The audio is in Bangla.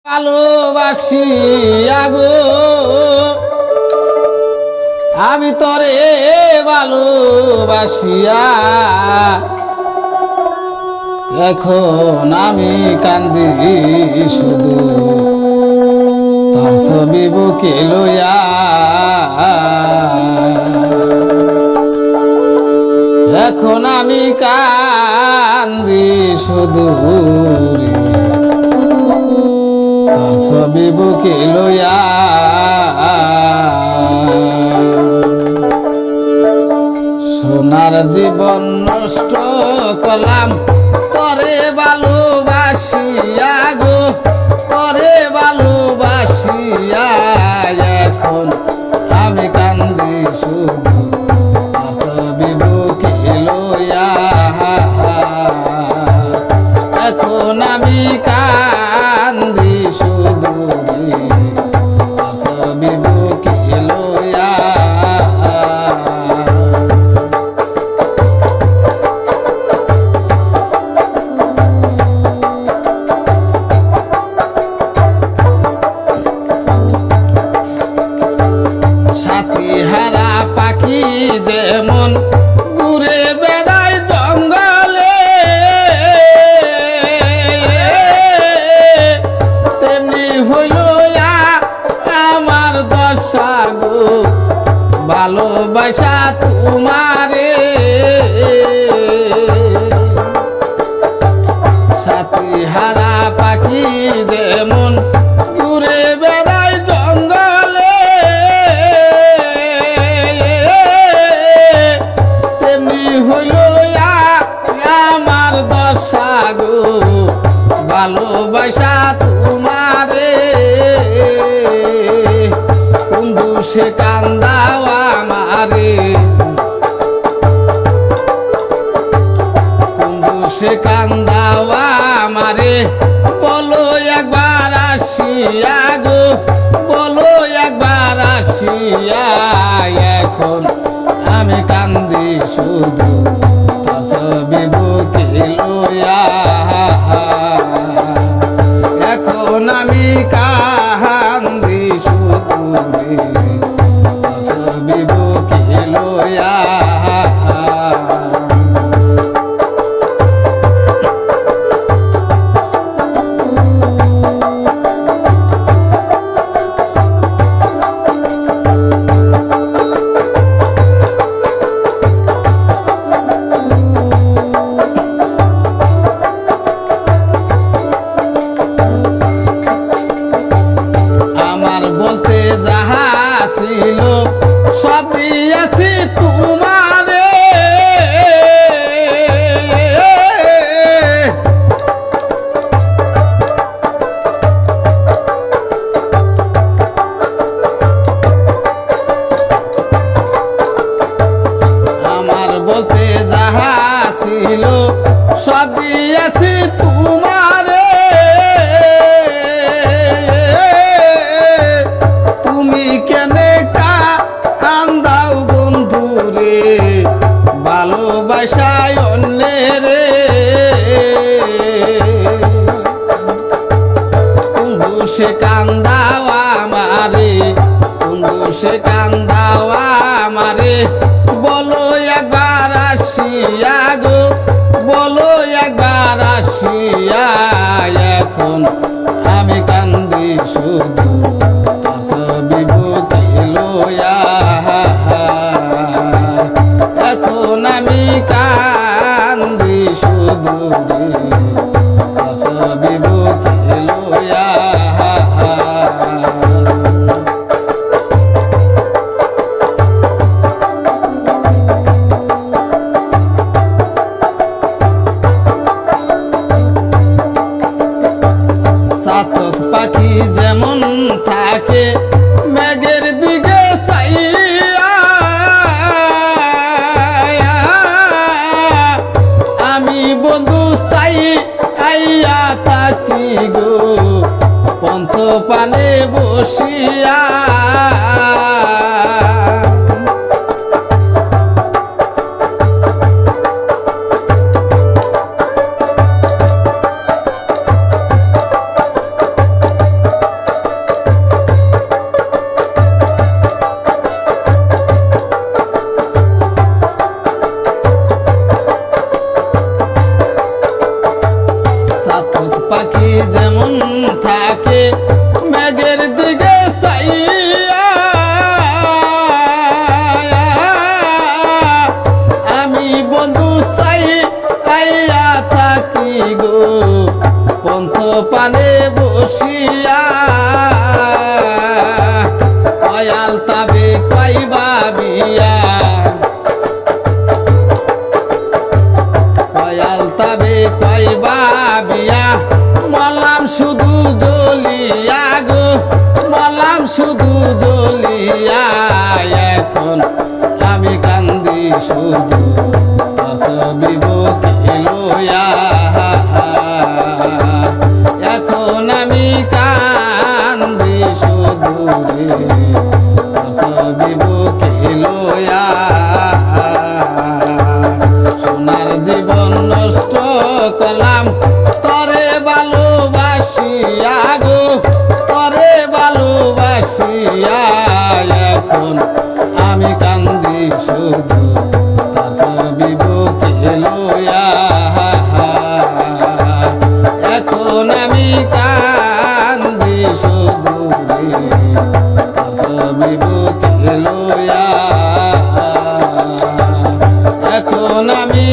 ভালোবাসিয়া গো আমি তরে ভালোবাসিয়া এখন আমি কান্দি শুধু তোর ছবি বুকে লইয়া। এখন আমি কান্দি শুধু তোর ছবি বুকে লইয়া। সোনার জীবন নষ্ট করলাম তরে ভালোবাসিয়া গো, তরে ভালোবাসিয়া এখন আমি কান্দি শুধু তোর ছবি বুকে লইয়া। এখন আমি কান্দি শুধু তোর ছবি বুকে লইয়া। সাথী হারা পাখি যেমন ঘুরে বেড়ায় জঙ্গলে, তেমনি হইল আমার দশা গো ভালোবাসা তোমারে। সাথী হারা পাখি যেমন ঘুরে বেড়ায় জঙ্গলে, হইল আমার দশা গো ভালোবাসা তোমারে। কোন দোষে কান্দাও আমারে, কোন দোষে কান্দাও আমারে বলো একবার আসিয়া গো, বলো একবার আসিয়া। এখন আমি কান্দি শুধু তোর ছবি বুকে লইয়া। এখন আমি কান্দি শুধু তোর ছবি বুকে লইয়া। বলতে যাহা ছিল সব দিয়েছি তোমারে, আমার বলতে যাহা ছিল সব দিয়েছি তোমারে। তুমি কেনে কান্দাও বন্ধু রে ভালোবাসায় অন্যেরে। কোন দোষে কান্দাও আমারে, কোন দোষে কান্দাও আমারে বলো একবার আসিয়া গো, বলো একবার আসিয়া। এখন আমি কান্দি শুধু তোর ছবি বুকে লইয়া। এখন আমি কান্দি শুধু তোর ছবি বুকে লইয়া। চাতক পাখি যেমন থাকে মেঘের দিকে চাইয়া, আমি বন্ধু চাই আইয়া থাকি গো পন্থ পানে বসিয়া। বসিয়া কয়াল তাবে কয় ভাবিয়া কয়াল তাবে কয় ভাবিয়া মলাম শুধু জ্বলিয়া গো মলাম শুধু জ্বলিয়া এখন আমি কান্দি শুধু ছবি বুকে লইয়া এখন আমি কান্দি শুধু রে ছবি বুকে লইয়া সোনার জীবন নষ্ট করলাম তরে ভালোবাসিয়া গো তরে ভালোবাসিয়া এখন আমি কান্দি শুধু তার ছবি বুকে লইয়া এখন আমি কান্দি শুধু রে তার ছবি বুকে লইয়া এখন আমি